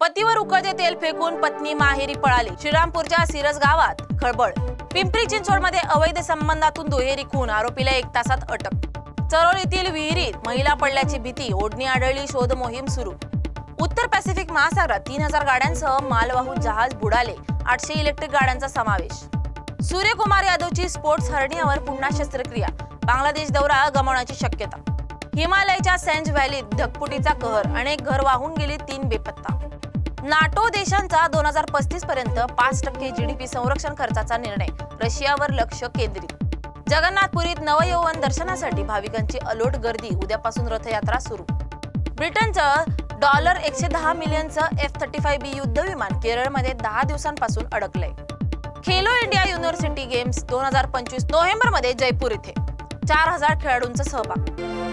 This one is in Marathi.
पतीवर उकळते तेल फेकून पत्नी माहेरी पळाली। श्रीरामपूरच्या सिरस गावात खळबळ। पिंपरी चिंचवडमध्ये अवैध संबंधातून दुहेरी खून, आरोपीला 1 तासात अटक। चरोलीतील विहिरीत महिला पडल्याची भीती, ओढणी आढळली, शोध मोहीम सुरू। उत्तर पॅसिफिक महासागरात 3000 गाड्यांसह मालवाहू जहाज बुडाले, 800 इलेक्ट्रिक गाड्यांचा समावेश। सूर्यकुमार यादवची स्पोर्ट्स हर्नियावर पुन्हा शस्त्रक्रिया, बांगलादेश दौरा गमावण्याची शक्यता। हिमालयाच्या सेंज व्हॅलीत ढगफुटीचा कहर, अनेक घर वाहून गेली, 3 बेपत्ता। नाटो देशांचा 2035 पर्यंत 5% जीडीपी संरक्षण खर्चाचा निर्णय, रशियावर लक्ष केंद्रित। जगन्नाथपुरीत नवयौवन दर्शनासाठी भाविकांची अलोट गर्दी, उद्यापासून रथयात्रा सुरू। ब्रिटनचं $110 मिलियनचं F-35B युद्ध विमान केरळमध्ये 10 दिवसांपासून अडकलंय। खेलो इंडिया युनिव्हर्सिटी गेम्स 2025 नोव्हेंबरमध्ये जयपूर इथे 4000 खेळाडूंचा सहभाग।